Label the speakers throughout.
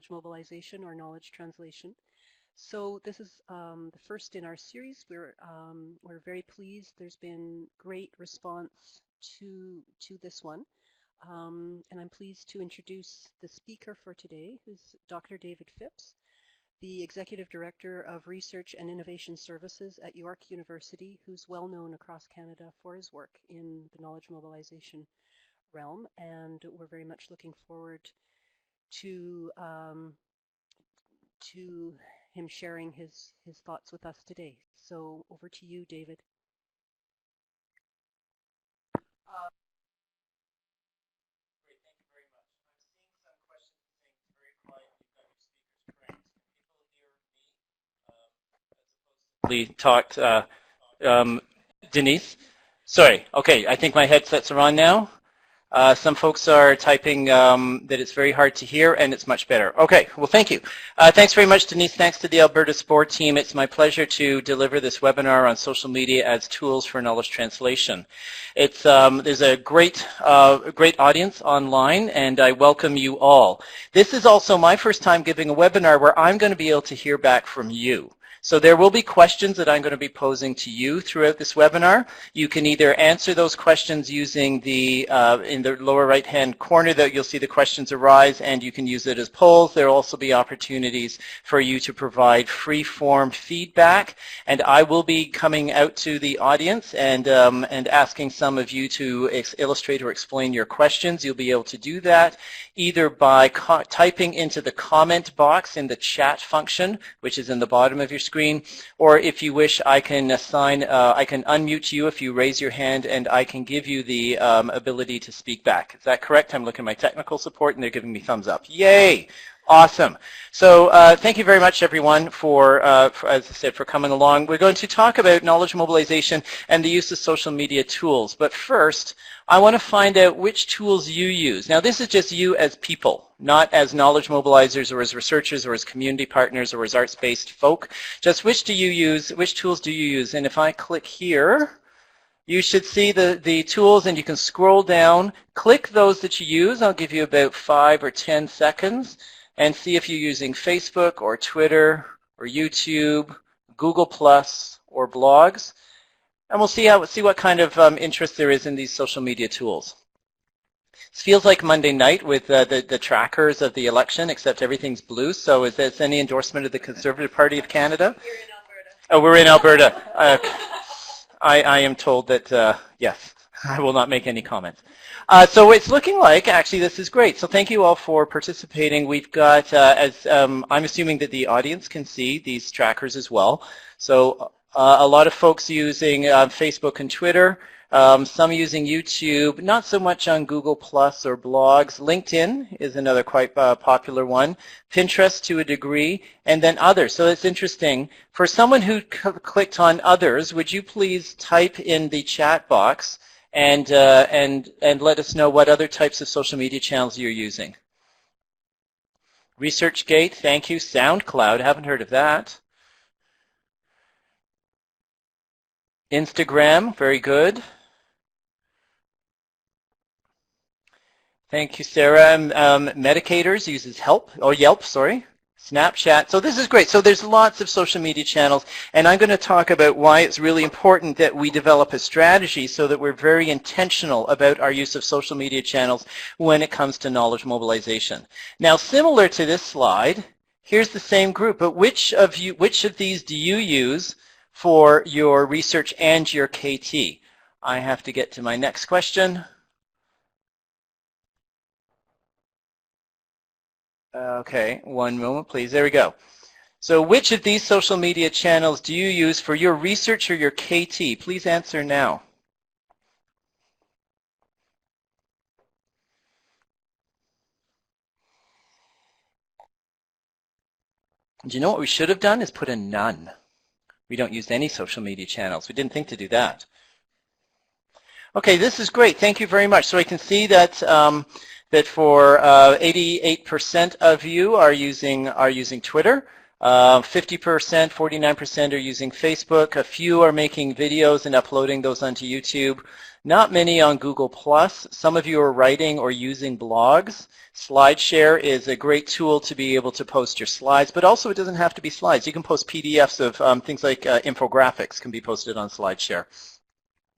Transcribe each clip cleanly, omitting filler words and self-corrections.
Speaker 1: mobilization or knowledge translation. So this is the first in our series. We're very pleased. There's been great response to this one. And I'm pleased to introduce the speaker for today, who's Dr. David Phipps, the Executive Director of Research and Innovation Services at York University, who's well known across Canada for his work in the knowledge mobilization realm. And we're very much looking forward to him sharing his thoughts with us today. So over to you, David.
Speaker 2: Great, thank you very much. I'm seeing some questions saying it's very quiet. You've got your speakers cranked. Can people hear me as opposed to Denise? Sorry. Okay, I think my headsets are on now. Some folks are typing that it's very hard to hear, and it's much better. Okay, well, thank you. Thanks very much, Denise. Thanks to the Alberta Sport team. It's my pleasure to deliver this webinar on social media as tools for knowledge translation. There's a great audience online, and I welcome you all. This is also my first time giving a webinar where I'm going to be able to hear back from you. So there will be questions that I'm going to be posing to you throughout this webinar. You can either answer those questions using the, in the lower right-hand corner that you'll see the questions arise, and you can use it as polls. There will also be opportunities for you to provide free-form feedback, and I will be coming out to the audience and asking some of you to illustrate or explain your questions. You'll be able to do that either by typing into the comment box in the chat function, which is in the bottom of your screen, or if you wish, I can unmute you if you raise your hand, and I can give you the ability to speak back. Is that correct? I'm looking at my technical support, and they're giving me thumbs up. Yay! Awesome. So thank you very much, everyone, for, as I said, for coming along. We're going to talk about knowledge mobilization and the use of social media tools. But first, I want to find out which tools you use. Now, this is just you as people, not as knowledge mobilizers or as researchers or as community partners or as arts-based folk. Just which tools do you use? And if I click here, you should see the tools, and you can scroll down, click those that you use. I'll give you about 5 or 10 seconds. And see if you're using Facebook or Twitter or YouTube, Google Plus or blogs, and we'll see what kind of interest there is in these social media tools. It feels like Monday night with the trackers of the election, except everything's blue. So is this any endorsement of the Conservative Party of Canada?
Speaker 3: You're in Alberta.
Speaker 2: Oh, we're in Alberta. I am told that yes, I will not make any comments. So it's looking like, actually, this is great. So thank you all for participating. We've got, I'm assuming that the audience can see these trackers as well. So a lot of folks using Facebook and Twitter, some using YouTube, not so much on Google Plus or blogs. LinkedIn is another quite popular one. Pinterest to a degree, and then others. So it's interesting. For someone who clicked on others, would you please type in the chat box and let us know what other types of social media channels you're using. ResearchGate, thank you. SoundCloud, haven't heard of that. Instagram, very good. Thank you, Sarah. Medicators uses Yelp, sorry. Snapchat. So this is great. So there's lots of social media channels, and I'm going to talk about why it's really important that we develop a strategy so that we're very intentional about our use of social media channels when it comes to knowledge mobilization. Now, similar to this slide, here's the same group, but which of these do you use for your research and your KT? I have to get to my next question. Okay, one moment, please. There we go. So which of these social media channels do you use for your research or your KT? Please answer now. Do you know what we should have done is put a none. We don't use any social media channels. We didn't think to do that. Okay, this is great. Thank you very much. So I can see that that for 88% of you are using Twitter. 50%, 49% are using Facebook. A few are making videos and uploading those onto YouTube. Not many on Google+. Some of you are writing or using blogs. SlideShare is a great tool to be able to post your slides, but also it doesn't have to be slides. You can post PDFs of things like infographics can be posted on SlideShare.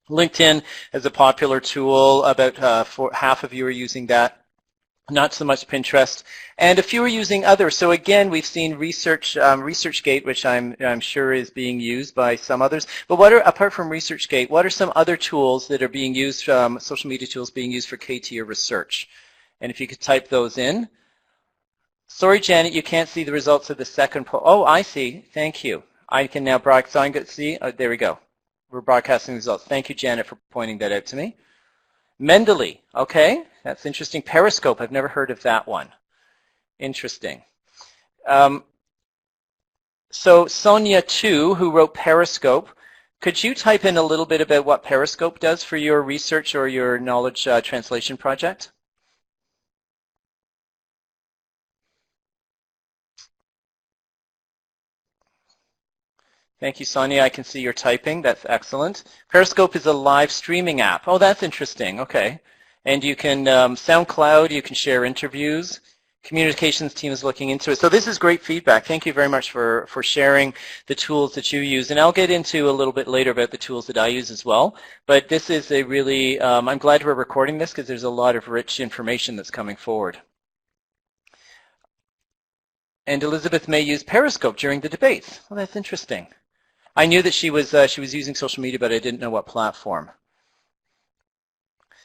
Speaker 2: LinkedIn is a popular tool. About half of you are using that. Not so much Pinterest, and a few are using others. So again, we've seen ResearchGate, which I'm sure is being used by some others. But apart from ResearchGate, what are some other tools that are being used, social media tools being used for KT or research? And if you could type those in. Sorry, Janet, you can't see the results of the second poll. Oh, I see. Thank you. I can now broadcast. So I'm going to see. Oh, there we go. We're broadcasting the results. Thank you, Janet, for pointing that out to me. Mendeley, okay, that's interesting. Periscope, I've never heard of that one. Interesting. So Sonia too, who wrote Periscope, could you type in a little bit about what Periscope does for your research or your knowledge translation project? Thank you, Sonia. I can see you're typing. That's excellent. Periscope is a live streaming app. Oh, that's interesting. Okay. And you can SoundCloud, you can share interviews. Communications team is looking into it. So this is great feedback. Thank you very much for sharing the tools that you use. And I'll get into a little bit later about the tools that I use as well. But this is a really, I'm glad we're recording this because there's a lot of rich information that's coming forward. And Elizabeth may use Periscope during the debates. Well, that's interesting. I knew that she was using social media, but I didn't know what platform.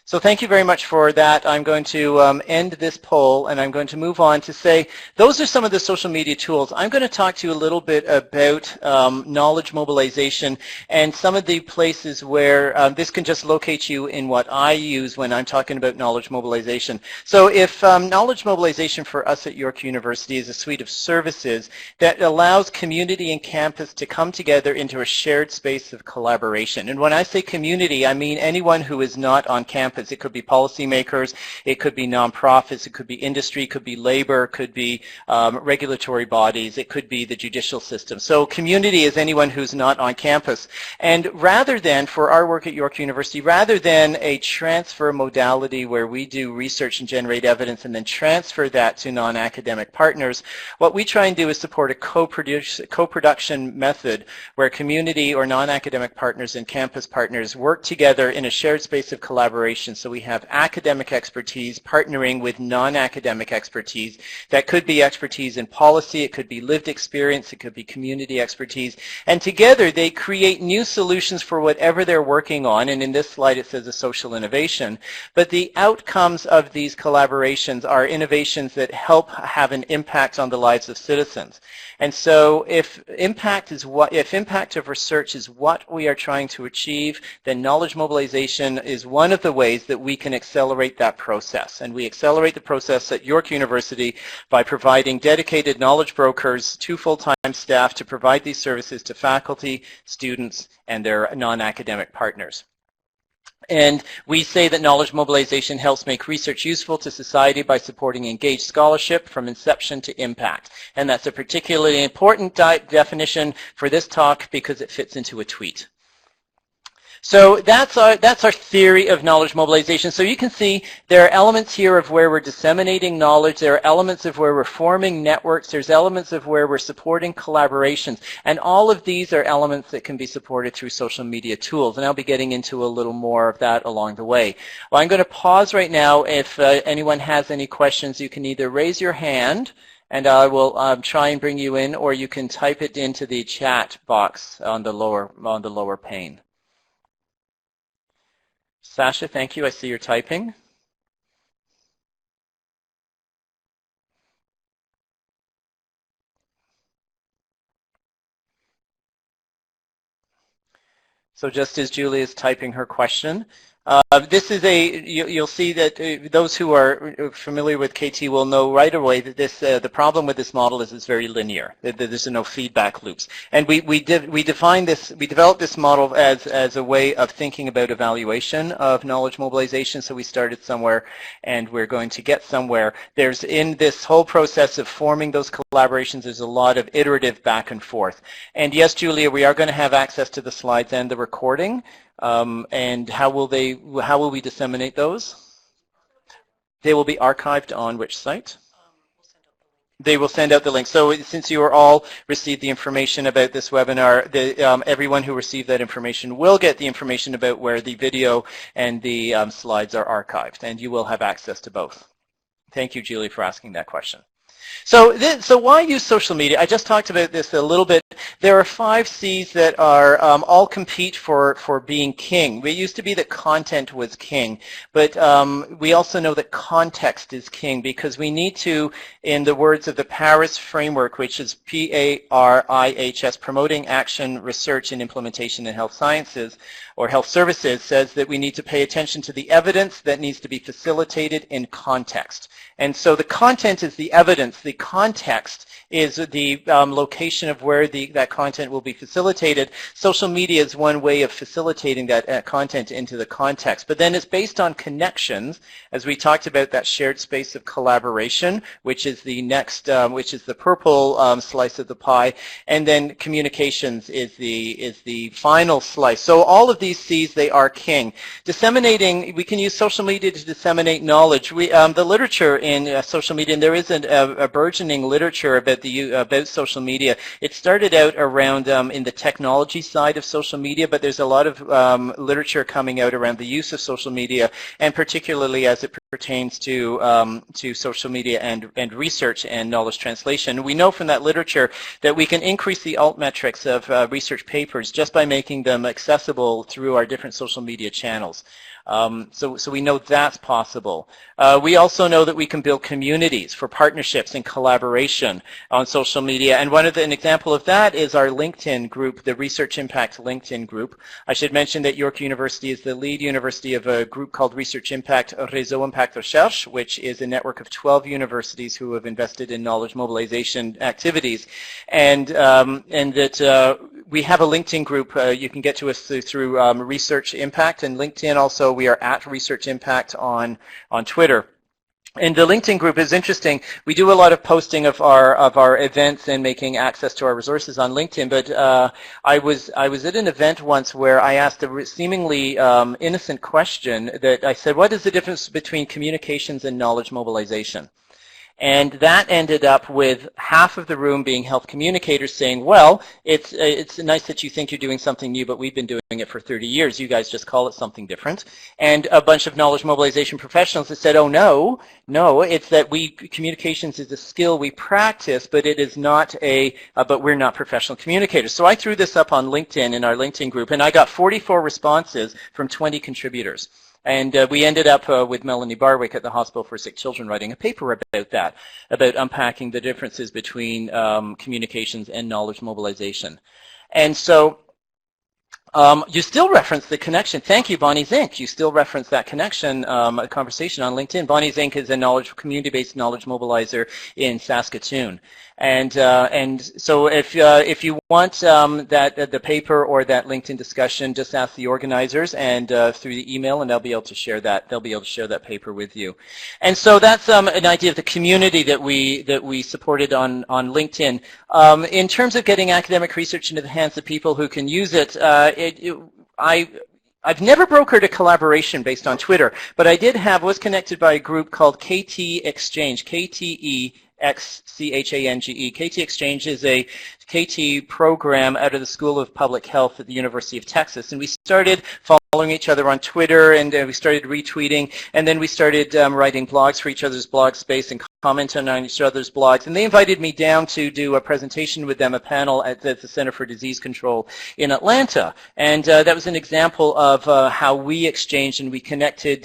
Speaker 2: So thank you very much for that. I'm going to end this poll, and I'm going to move on to say those are some of the social media tools. I'm going to talk to you a little bit about knowledge mobilization and some of the places where this can just locate you in what I use when I'm talking about knowledge mobilization. So if knowledge mobilization for us at York University is a suite of services that allows community and campus to come together into a shared space of collaboration. And when I say community, I mean anyone who is not on campus. It could be policymakers, it could be nonprofits, it could be industry, it could be labor, it could be regulatory bodies, it could be the judicial system. So community is anyone who's not on campus. And rather than, for our work at York University, rather than a transfer modality where we do research and generate evidence and then transfer that to non-academic partners, what we try and do is support a co-production method where community or non-academic partners and campus partners work together in a shared space of collaboration. So we have academic expertise partnering with non-academic expertise. That could be expertise in policy, it could be lived experience, it could be community expertise. And together they create new solutions for whatever they're working on. And in this slide it says a social innovation. But the outcomes of these collaborations are innovations that help have an impact on the lives of citizens. And so if impact of research is what we are trying to achieve, then knowledge mobilization is one of the ways that we can accelerate that process. And we accelerate the process at York University by providing dedicated knowledge brokers, 2 full-time staff to provide these services to faculty, students, and their non-academic partners. And we say that knowledge mobilization helps make research useful to society by supporting engaged scholarship from inception to impact. And that's a particularly important definition for this talk because it fits into a tweet. So that's our theory of knowledge mobilization. So you can see there are elements here of where we're disseminating knowledge. There are elements of where we're forming networks. There's elements of where we're supporting collaborations. And all of these are elements that can be supported through social media tools. And I'll be getting into a little more of that along the way. Well, I'm going to pause right now. If anyone has any questions, you can either raise your hand and I will try and bring you in, or you can type it into the chat box on the lower pane. Sasha, thank you. I see you're typing. So just as Julie is typing her question, This is you'll see that those who are familiar with KT will know right away that the problem with this model is it's very linear. There's no feedback loops. And we developed this model as a way of thinking about evaluation of knowledge mobilization. So we started somewhere and we're going to get somewhere. There's in this whole process of forming those collaborations, there's a lot of iterative back and forth. And yes, Julia, we are going to have access to the slides and the recording. And how will we disseminate those? They will be archived on which site? They will send out the link. So since you are all received the information about this webinar, everyone who received that information will get the information about where the video and the slides are archived, and you will have access to both. Thank you, Julie, for asking that question. So why use social media? I just talked about this a little bit. There are 5 C's that are all compete for being king. It used to be that content was king, but we also know that context is king because we need to, in the words of the Paris framework, which is PARIHS, Promoting Action, Research, and Implementation in Health Sciences, or Health Services, says that we need to pay attention to the evidence that needs to be facilitated in context. And so the content is the evidence. The context is the location of where that content will be facilitated. Social media is one way of facilitating that content into the context. But then it's based on connections, as we talked about that shared space of collaboration, which is the next, which is the purple slice of the pie, and then communications is the final slice. So all of these C's, they are king. Disseminating, we can use social media to disseminate knowledge. The literature in social media, and there is a burgeoning literature about social media. It started out around in the technology side of social media, but there's a lot of literature coming out around the use of social media, and particularly as it pertains to social media and research and knowledge translation. We know from that literature that we can increase the altmetrics of research papers just by making them accessible through our different social media channels. So we know that's possible. We also know that we can build communities for partnerships and collaboration on social media. And an example of that is our LinkedIn group, the Research Impact LinkedIn group. I should mention that York University is the lead university of a group called Research Impact Réseau Impact Recherche, which is a network of 12 universities who have invested in knowledge mobilization activities. And that we have a LinkedIn group. You can get to us through Research Impact, and LinkedIn also. We are at Research Impact on Twitter. And the LinkedIn group is interesting. We do a lot of posting of our events and making access to our resources on LinkedIn. But I was at an event once where I asked a seemingly innocent question that I said, "What is the difference between communications and knowledge mobilization?" And that ended up with half of the room being health communicators saying, well, it's nice that you think you're doing something new, but we've been doing it for 30 years. You guys just call it something different. And a bunch of knowledge mobilization professionals that said, oh, no, it's that communications is a skill we practice, but it is not but we're not professional communicators. So I threw this up on LinkedIn in our LinkedIn group, and I got 44 responses from 20 contributors. And we ended up with Melanie Barwick at the Hospital for Sick Children writing a paper about that, about unpacking the differences between communications and knowledge mobilization. And so you still reference the connection. Thank you, Bonnie's Inc. You still reference that connection, a conversation on LinkedIn. Bonnie's Inc. is a community-based knowledge mobilizer in Saskatoon. And so if you want the paper or that LinkedIn discussion, just ask the organizers and through the email, and they'll be able to share that. They'll be able to share that paper with you. And so that's an idea of the community that we supported on LinkedIn. In terms of getting academic research into the hands of people who can use it, I've never brokered a collaboration based on Twitter, but I was connected by a group called KT Exchange, KTEXCHANGE. KT Exchange is a KT program out of the School of Public Health at the University of Texas, and we started following each other on Twitter, and we started retweeting, and then we started writing blogs for each other's blog space and commenting on each other's blogs. And they invited me down to do a presentation with them, a panel at the Center for Disease Control in Atlanta. And that was an example of how we exchanged and we connected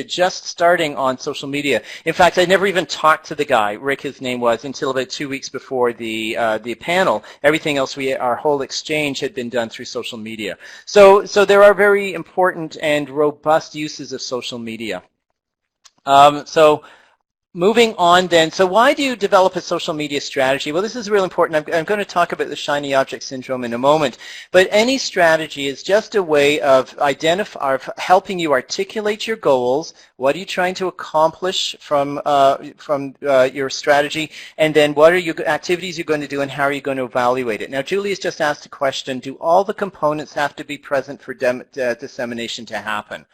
Speaker 2: just starting on social media. In fact, I never even talked to the guy, Rick his name was, until about 2 weeks before the panel. Everything else, our whole exchange had been done through social media. So there are are very important and robust uses of social media. So moving on then, so why do you develop a social media strategy? Well, this is really important. I'm going to talk about the shiny object syndrome in a moment, but any strategy is just a way of helping you articulate your goals. What are you trying to accomplish from your strategy, and then what are your activities you're going to do, and how are you going to evaluate it? Now, Julie has just asked a question: do all the components have to be present for dissemination to happen?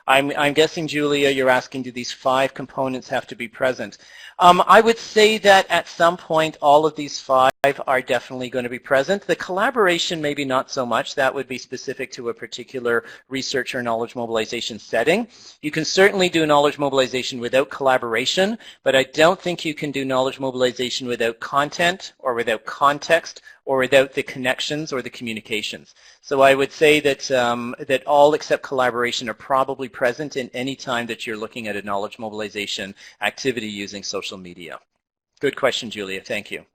Speaker 2: I'm guessing, Julia, you're asking, do these 5 components have to be present? I would say that at some point all of these 5 are definitely going to be present. The collaboration, maybe not so much. That would be specific to a particular research or knowledge mobilization setting. You can certainly do knowledge mobilization without collaboration, but I don't think you can do knowledge mobilization without content or without context or without the connections or the communications. So I would say that that all except collaboration are probably present in any time that you're looking at a knowledge mobilization activity using social media. Good question, Julia. Thank you.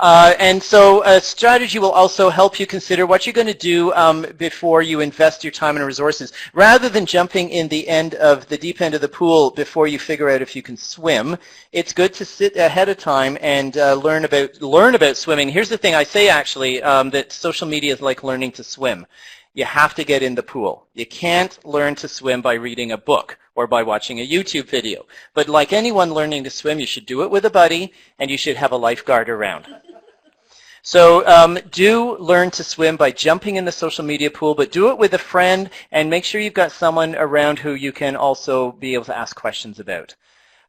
Speaker 2: And so a strategy will also help you consider what you're going to do before you invest your time and resources. Rather than jumping in the deep end of the pool before you figure out if you can swim, it's good to sit ahead of time and learn about swimming. Here's the thing I say, actually, that social media is like learning to swim. You have to get in the pool. You can't learn to swim by reading a book or by watching a YouTube video. But like anyone learning to swim, you should do it with a buddy, and you should have a lifeguard around. So do learn to swim by jumping in the social media pool, but do it with a friend, and make sure you've got someone around who you can also be able to ask questions about.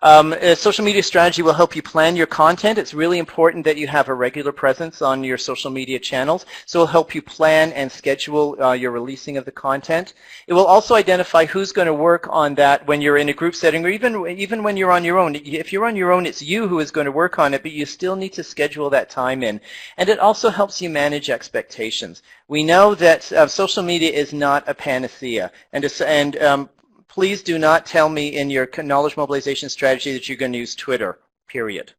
Speaker 2: A social media strategy will help you plan your content. It's really important that you have a regular presence on your social media channels, so it will help you plan and schedule your releasing of the content. It will also identify who's going to work on that when you're in a group setting, or even when you're on your own. If you're on your own, it's you who is going to work on it, but you still need to schedule that time in. And it also helps you manage expectations. We know that social media is not a panacea, please do not tell me in your knowledge mobilization strategy that you're going to use Twitter, period.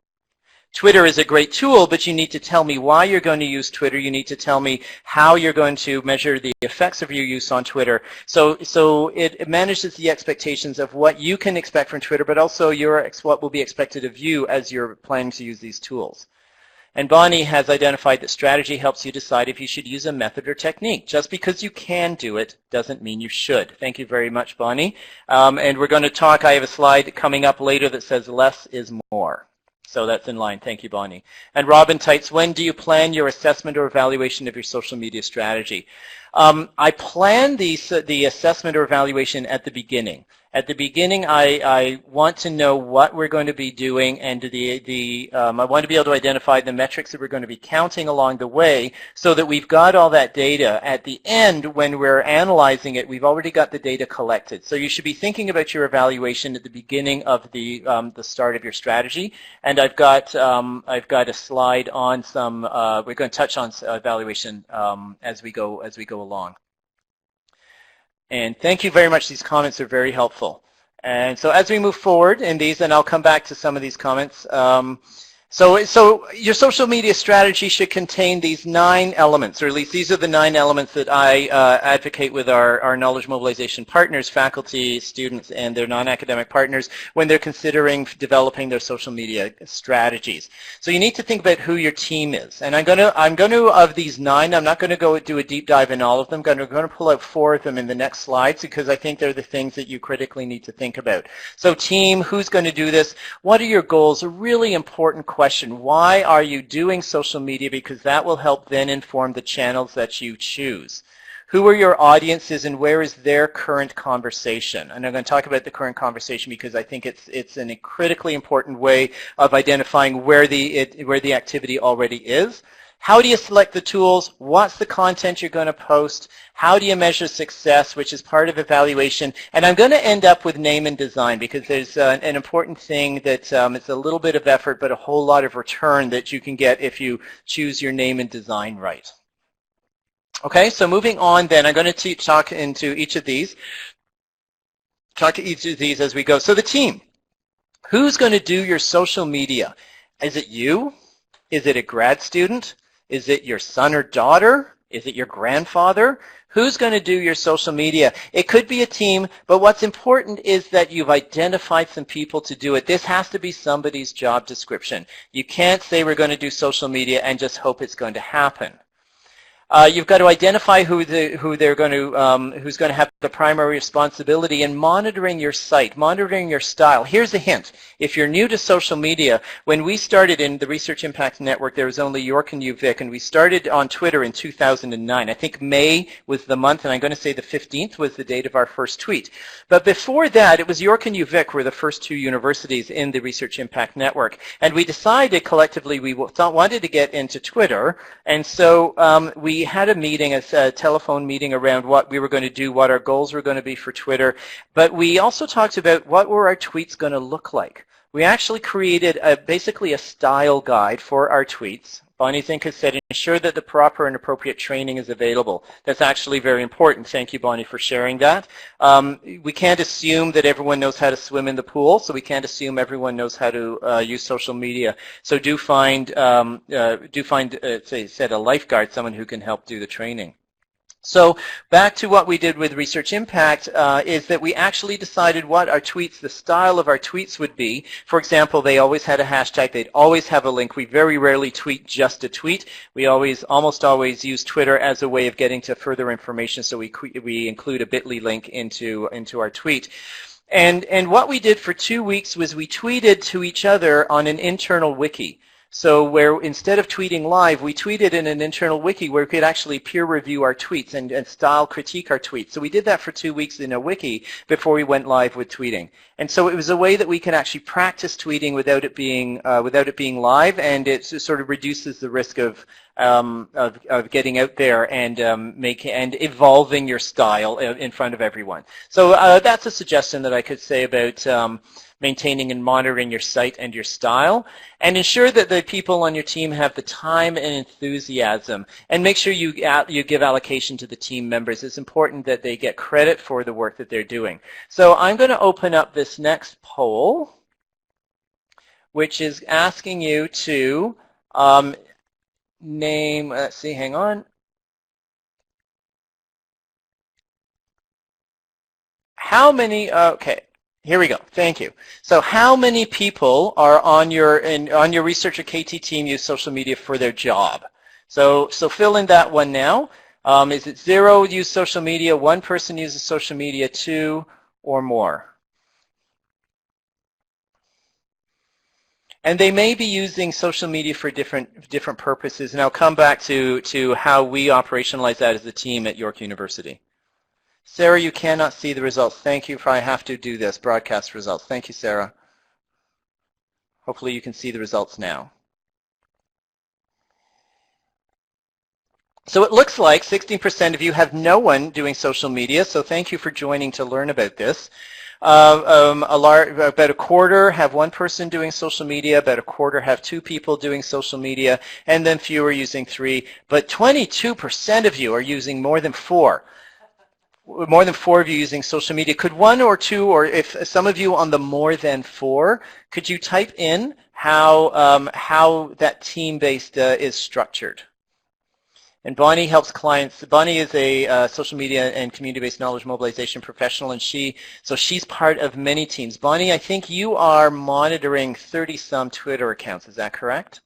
Speaker 2: Twitter is a great tool, but you need to tell me why you're going to use Twitter. You need to tell me how you're going to measure the effects of your use on Twitter. So it manages the expectations of what you can expect from Twitter, but also what will be expected of you as you're planning to use these tools. And Bonnie has identified that strategy helps you decide if you should use a method or technique. Just because you can do it doesn't mean you should. Thank you very much, Bonnie. And we're going to talk, I have a slide coming up later that says less is more. So that's in line. Thank you, Bonnie. And Robin Tights, when do you plan your assessment or evaluation of your social media strategy? I plan the assessment or evaluation at the beginning. At the beginning, I want to know what we're going to be doing, and I want to be able to identify the metrics that we're going to be counting along the way, so that we've got all that data. At the end, when we're analyzing it, we've already got the data collected. So you should be thinking about your evaluation at the beginning of the start of your strategy. And I've got a slide on some. We're going to touch on evaluation as we go along. And thank you very much. These comments are very helpful. And so as we move forward in these, and I'll come back to some of these comments, so your social media strategy should contain these 9 elements, or at least these are the 9 elements that I advocate with our knowledge mobilization partners, faculty, students, and their non-academic partners when they're considering developing their social media strategies. So you need to think about who your team is. And I'm going to of these 9, I'm not going to go do a deep dive in all of them. I'm going to pull out 4 of them in the next slides, because I think they're the things that you critically need to think about. So team, who's going to do this? What are your goals? A really important question. Why are you doing social media? Because that will help then inform the channels that you choose. Who are your audiences, and where is their current conversation? And I'm going to talk about the current conversation because I think it's a critically important way of identifying where the activity already is. How do you select the tools? What's the content you're going to post? How do you measure success, which is part of evaluation? And I'm going to end up with name and design, because there's an important thing that it's a little bit of effort, but a whole lot of return that you can get if you choose your name and design right. Okay, so moving on then, I'm going to talk to each of these as we go. So the team. Who's going to do your social media? Is it you? Is it a grad student? Is it your son or daughter? Is it your grandfather? Who's going to do your social media? It could be a team, but what's important is that you've identified some people to do it. This has to be somebody's job description. You can't say we're going to do social media and just hope it's going to happen. You've got to identify who's going to have the primary responsibility in monitoring your site, monitoring your style. Here's a hint. If you're new to social media, when we started in the Research Impact Network, there was only York and UVic, and we started on Twitter in 2009. I think May was the month, and I'm going to say the 15th was the date of our first tweet. But before that, it was York and UVic were the first two universities in the Research Impact Network. And we decided collectively we wanted to get into Twitter, and so we had a meeting, a telephone meeting around what we were going to do, what our goals were going to be for Twitter, but we also talked about what were our tweets going to look like. We actually created basically a style guide for our tweets. Bonnie Zink has said, ensure that the proper and appropriate training is available. That's actually very important. Thank you, Bonnie, for sharing that. We can't assume that everyone knows how to swim in the pool, so we can't assume everyone knows how to use social media. So do find, say, a lifeguard, someone who can help do the training. So back to what we did with Research Impact is that we actually decided what our tweets, the style of our tweets would be. For example, they always had a hashtag. They'd always have a link. We very rarely tweet just a tweet. We almost always use Twitter as a way of getting to further information, so we include a bit.ly link into our tweet. And what we did for 2 weeks was we tweeted to each other on an internal wiki. So where instead of tweeting live, we tweeted in an internal wiki where we could actually peer review our tweets and style critique our tweets. So we did that for 2 weeks in a wiki before we went live with tweeting. And so it was a way that we can actually practice tweeting without it being live, and it sort of reduces the risk of getting out there and evolving your style in front of everyone. So that's a suggestion that I could say about maintaining and monitoring your site and your style, and ensure that the people on your team have the time and enthusiasm, and make sure you give allocation to the team members. It's important that they get credit for the work that they're doing. So I'm going to open up this next poll, which is asking you to name, let's see, hang on. How many, okay. Here we go. Thank you. So how many people are on your Research or KT team use social media for their job? So fill in that one now. Is it 0 use social media, 1 person uses social media, 2 or more? And they may be using social media for different purposes, and I'll come back to how we operationalize that as a team at York University. Sarah, you cannot see the results. Thank you. I have to do this, broadcast results. Thank you, Sarah. Hopefully you can see the results now. So it looks like 16% of you have no one doing social media, so thank you for joining to learn about this. About a quarter have 1 person doing social media, about a quarter have 2 people doing social media, and then fewer using 3. But 22% of you are using more than 4. More than 4 of you using social media. Could 1 or 2, or if some of you on the more than 4, could you type in how that team-based is structured? And Bonnie helps clients. Bonnie is a social media and community-based knowledge mobilization professional, and she's part of many teams. Bonnie, I think you are monitoring 30-some Twitter accounts. Is that correct?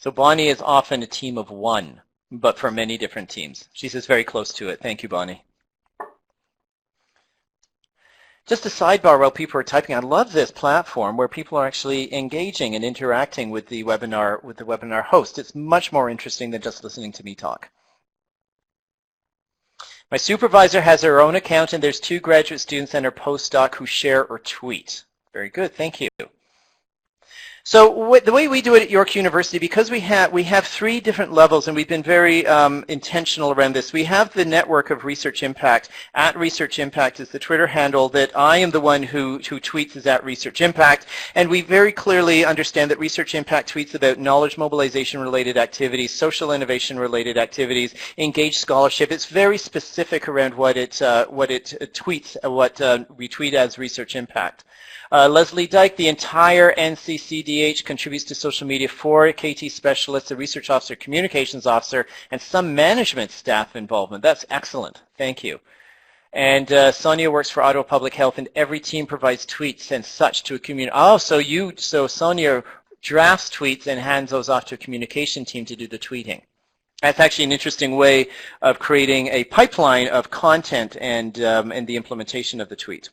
Speaker 2: So Bonnie is often a team of 1, but for many different teams. She's just very close to it. Thank you, Bonnie. Just a sidebar while people are typing, I love this platform where people are actually engaging and interacting with the webinar host. It's much more interesting than just listening to me talk. My supervisor has her own account, and there's 2 graduate students and her postdoc who share or tweet. Very good, thank you. So the way we do it at York University, because we have 3 different levels, and we've been very intentional around this. We have the network of Research Impact. At Research Impact is the Twitter handle that I am the one who tweets is at Research Impact, and we very clearly understand that Research Impact tweets about knowledge mobilization related activities, social innovation related activities, engaged scholarship. It's very specific around what it tweets, what we tweet as Research Impact. Leslie Dyke, the entire NCCD PH contributes to social media, 4 KT specialists, a research officer, communications officer, and some management staff involvement. That's excellent. Thank you. And Sonia works for Ottawa Public Health, and every team provides tweets and such to a community. Oh, so Sonia drafts tweets and hands those off to a communication team to do the tweeting. That's actually an interesting way of creating a pipeline of content and the implementation of the tweet.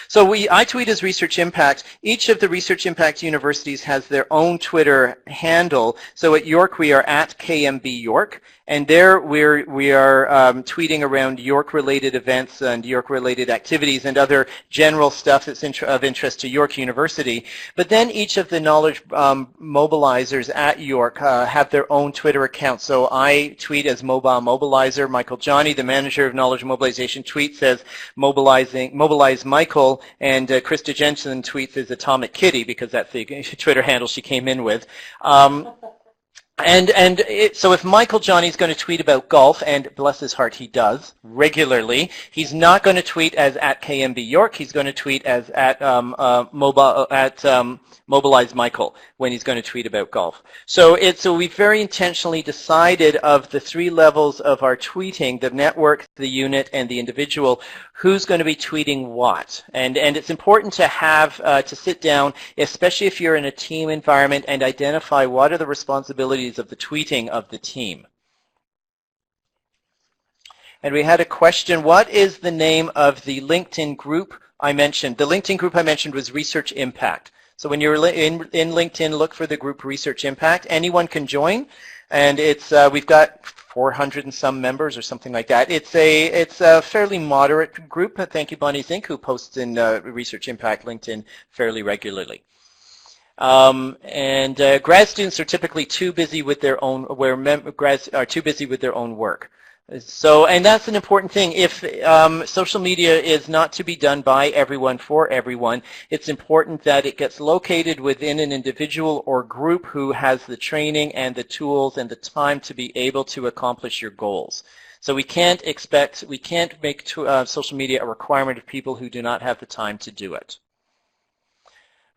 Speaker 2: So I tweet as Research Impact. Each of the Research Impact universities has their own Twitter handle. So at York, we are at KMB York. And there we are tweeting around York-related events and York-related activities and other general stuff that's of interest to York University. But then each of the knowledge mobilizers at York have their own Twitter account. So I tweet as Mobile Mobilizer. Michael Johnny, the manager of Knowledge Mobilization, tweets as Mobilize Michael, and Krista Jensen tweets as Atomic Kitty because that's the Twitter handle she came in with. So if Michael Johnny's going to tweet about golf, and bless his heart he does regularly, he's not going to tweet as at KMB York. He's going to tweet as at Mobilize Michael when he's going to tweet about golf. So we very intentionally decided of the 3 levels of our tweeting, the network, the unit, and the individual, who's going to be tweeting what. And it's important to have to sit down, especially if you're in a team environment, and identify what are the responsibilities of the tweeting of the team. And we had a question, what is the name of the LinkedIn group I mentioned? The LinkedIn group I mentioned was Research Impact. So when you're in LinkedIn, look for the group Research Impact. Anyone can join, and we've got 400 and some members or something like that. It's a fairly moderate group. Thank you, Bonnie Zink, who posts in Research Impact LinkedIn fairly regularly. Grad students are typically too busy with their own, grads are too busy with their own work. So, and that's an important thing. If social media is not to be done by everyone for everyone, it's important that it gets located within an individual or group who has the training and the tools and the time to be able to accomplish your goals. So we can't make social media a requirement of people who do not have the time to do it.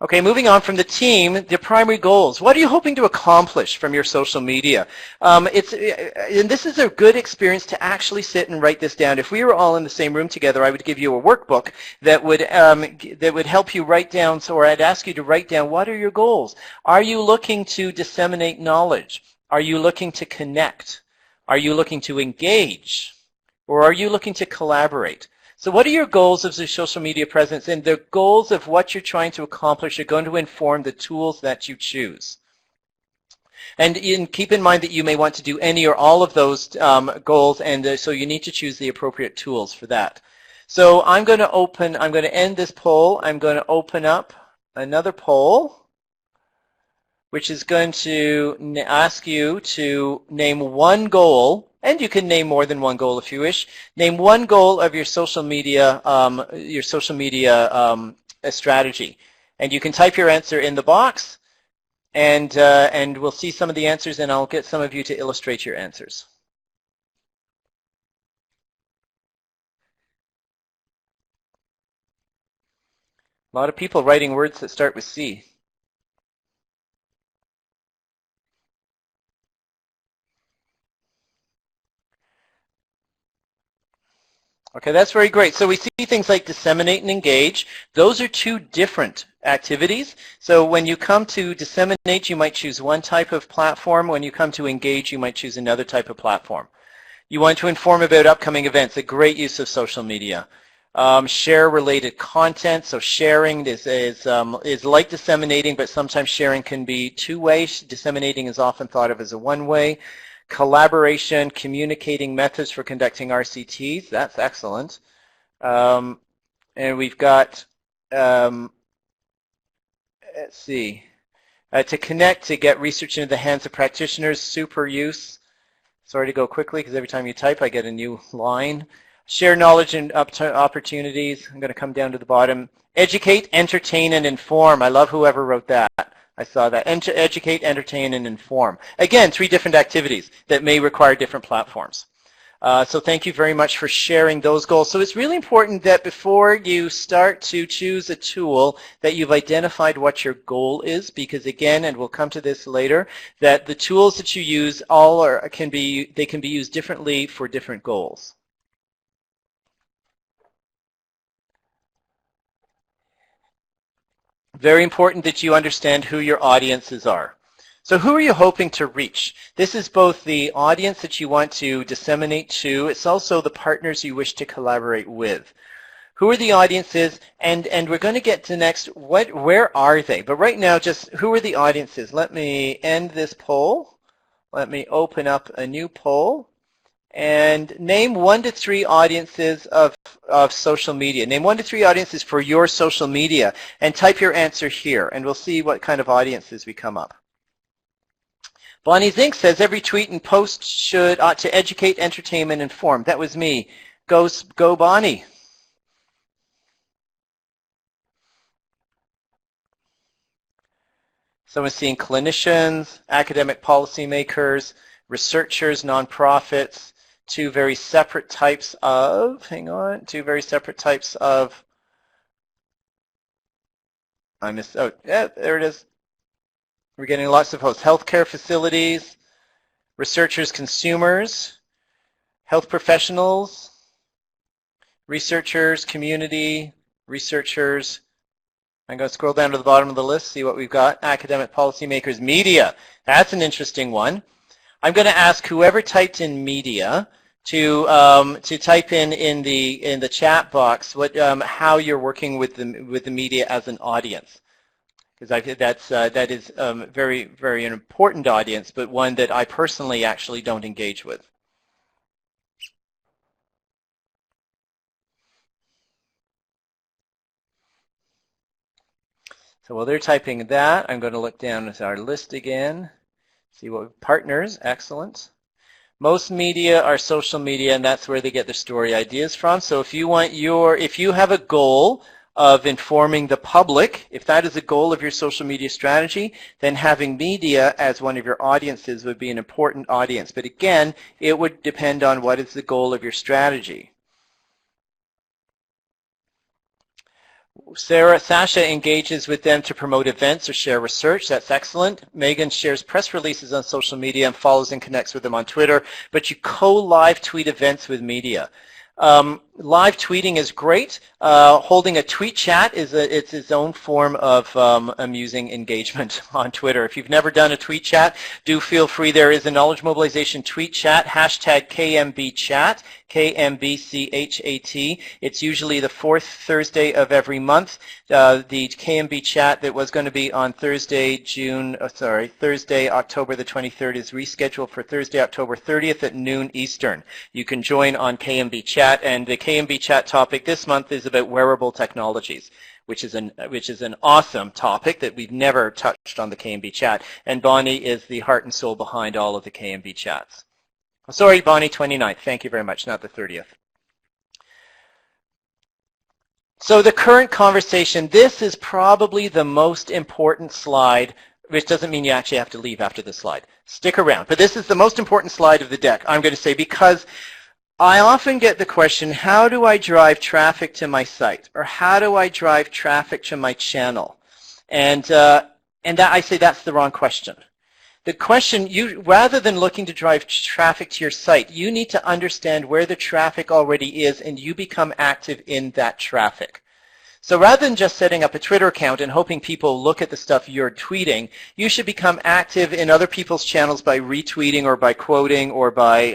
Speaker 2: Okay, moving on from the team, the primary goals. What are you hoping to accomplish from your social media? And this is a good experience to actually sit and write this down. If we were all in the same room together, I would give you a workbook that would help you write down, or I'd ask you to write down, what are your goals? Are you looking to disseminate knowledge? Are you looking to connect? Are you looking to engage? Or are you looking to collaborate? So what are your goals of the social media presence? And the goals of what you're trying to accomplish are going to inform the tools that you choose. And keep in mind that you may want to do any or all of those goals, and so you need to choose the appropriate tools for that. So I'm going to end this poll. I'm going to open up another poll, which is going to ask you to name one goal. And you can name more than one goal if you wish. Name one goal of your social media strategy, and you can type your answer in the box, and we'll see some of the answers, and I'll get some of you to illustrate your answers. A lot of people writing words that start with C. Okay, that's very great. So we see things like disseminate and engage. Those are 2 different activities. So when you come to disseminate, you might choose one type of platform. When you come to engage, you might choose another type of platform. You want to inform about upcoming events, a great use of social media. Share related content. So sharing is like disseminating, but sometimes sharing can be 2-way. Disseminating is often thought of as a 1-way. Collaboration, communicating methods for conducting RCTs, that's excellent. And we've got, let's see, to connect, to get research into the hands of practitioners, super use. Sorry to go quickly because every time you type I get a new line. Share knowledge and opportunities. I'm going to come down to the bottom. Educate, entertain, and inform. I love whoever wrote that. I saw that. Educate, entertain, and inform. Again, 3 different activities that may require different platforms. So thank you very much for sharing those goals. So it's really important that before you start to choose a tool that you've identified what your goal is, because again, and we'll come to this later, that the tools that you use can be used differently for different goals. Very important that you understand who your audiences are. So who are you hoping to reach? This is both the audience that you want to disseminate to. It's also the partners you wish to collaborate with. Who are the audiences? And we're going to get to next, where are they? But right now, just who are the audiences? Let me end this poll. Let me open up a new poll. And name 1 to 3 audiences of social media. Name 1 to 3 audiences for your social media and type your answer here, and we'll see what kind of audiences we come up. Bonnie Zink says every tweet and post ought to educate, entertain, and inform. That was me. Go Bonnie. Someone's seeing clinicians, academic policymakers, researchers, nonprofits, two very separate types of, I missed, oh, yeah, there it is. We're getting lots of hosts. Healthcare facilities, researchers, consumers, health professionals, researchers, community, researchers. I'm going to scroll down to the bottom of the list, see what we've got. Academic policymakers, media. That's an interesting one. I'm going to ask whoever typed in media to type in the chat box how you're working with the media as an audience, because that is very, very an important audience, but one that I personally actually don't engage with. So while they're typing that, I'm going to look down at our list again, see what partners. Excellent. Most media are social media, and that's where they get their story ideas from. So if you have a goal of informing the public, if that is a goal of your social media strategy, then having media as one of your audiences would be an important audience. But again, it would depend on what is the goal of your strategy. Sasha engages with them to promote events or share research. That's excellent. Megan shares press releases on social media and follows and connects with them on Twitter. But you co-live tweet events with media. Live tweeting is great. Holding a tweet chat it's its own form of amusing engagement on Twitter. If you've never done a tweet chat, do feel free. There is a Knowledge Mobilization tweet chat, hashtag KMBChat, KMBCHAT. It's usually the 4th Thursday of every month. The KMB chat that was going to be on Thursday, October the 23rd is rescheduled for Thursday, October 30th at noon Eastern. You can join on KMB chat, and the KMB chat topic this month is about wearable technologies, which is an awesome topic that we've never touched on the KMB chat. And Bonnie is the heart and soul behind all of the KMB chats. Sorry, Bonnie, 29th. Thank you very much, not the 30th. So the current conversation, this is probably the most important slide, which doesn't mean you actually have to leave after this slide. Stick around. But this is the most important slide of the deck, I'm going to say, because I often get the question, how do I drive traffic to my site? Or how do I drive traffic to my channel? And that I say that's the wrong question. The question, rather than looking to drive traffic to your site, you need to understand where the traffic already is and you become active in that traffic. So rather than just setting up a Twitter account and hoping people look at the stuff you're tweeting, you should become active in other people's channels by retweeting or by quoting or by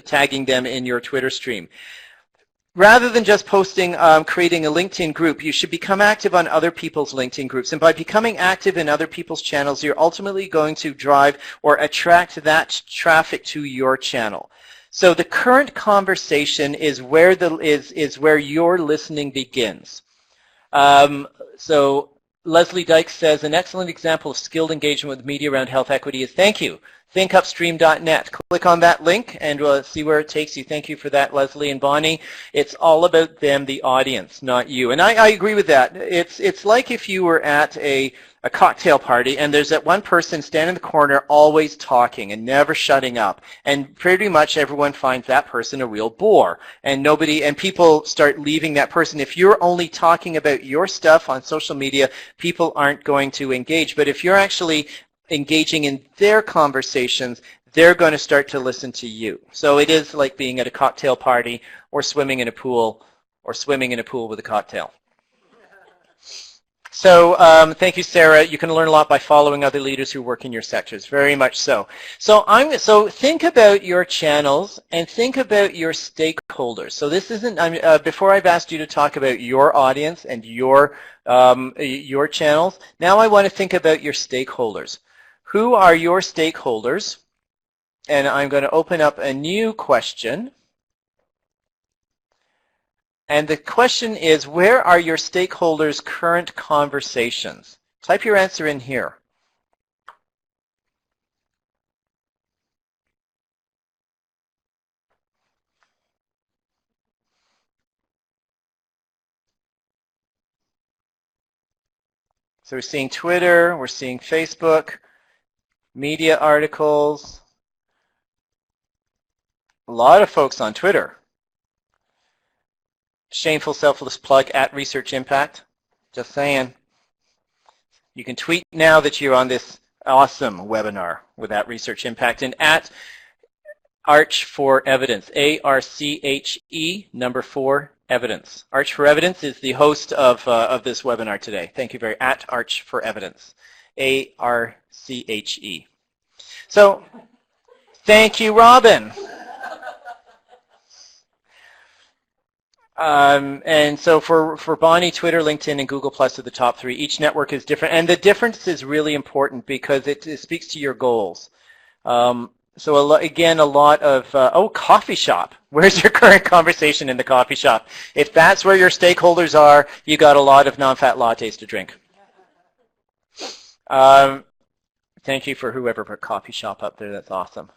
Speaker 2: tagging them in your Twitter stream. Rather than just posting, creating a LinkedIn group, you should become active on other people's LinkedIn groups. And by becoming active in other people's channels, you're ultimately going to drive or attract that traffic to your channel. So the current conversation is where your listening begins. So Leslie Dykes says, an excellent example of skilled engagement with media around health equity is, thank you. thinkupstream.net. Click on that link and we'll see where it takes you. Thank you for that, Leslie and Bonnie. It's all about them, the audience, not you. And I agree with that. It's like if you were at a cocktail party and there's that one person standing in the corner always talking and never shutting up, and pretty much everyone finds that person a real bore, and people start leaving that person. If you're only talking about your stuff on social media, people aren't going to engage. But if you're actually engaging in their conversations, they're going to start to listen to you. So it is like being at a cocktail party or swimming in a pool with a cocktail. So thank you, Sarah. You can learn a lot by following other leaders who work in your sectors, very much so. So think about your channels and think about your stakeholders. So this isn't, before I've asked you to talk about your audience and your channels, now I want to think about your stakeholders. Who are your stakeholders? And I'm going to open up a new question. And the question is, where are your stakeholders' current conversations? Type your answer in here. So we're seeing Twitter, we're seeing Facebook, media articles, a lot of folks on Twitter. Shameful, selfless plug at Research Impact. Just saying. You can tweet now that you're on this awesome webinar with at Research Impact, and at Arch for Evidence, ARCHE, number 4, Evidence. Arch for Evidence is the host of this webinar today. Thank you very at Arch for Evidence, ARCHE. So, thank you, Robin. And so for Bonnie, Twitter, LinkedIn, and Google Plus are the top 3. Each network is different, and the difference is really important because it speaks to your goals. So again, a lot of, coffee shop. Where's your current conversation in the coffee shop? If that's where your stakeholders are, you got a lot of non-fat lattes to drink. Thank you for whoever put coffee shop up there. That's awesome.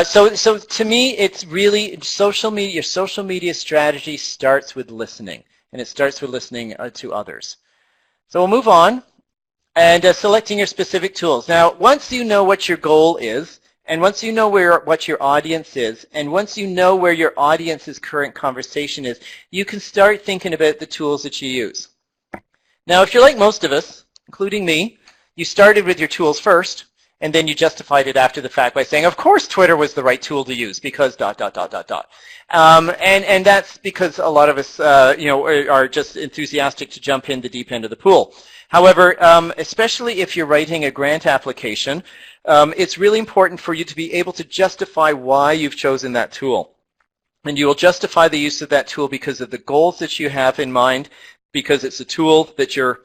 Speaker 2: So to me, it's really social media. Your social media strategy starts with listening, and it starts with listening to others. So we'll move on and selecting your specific tools. Now, once you know what your goal is, and once you know what your audience is, and once you know where your audience's current conversation is, you can start thinking about the tools that you use. Now, if you're like most of us, including me, you started with your tools first, and then you justified it after the fact by saying, of course Twitter was the right tool to use because ... And that's because a lot of us, are just enthusiastic to jump in the deep end of the pool. However, especially if you're writing a grant application, it's really important for you to be able to justify why you've chosen that tool. And you will justify the use of that tool because of the goals that you have in mind, because it's a tool that your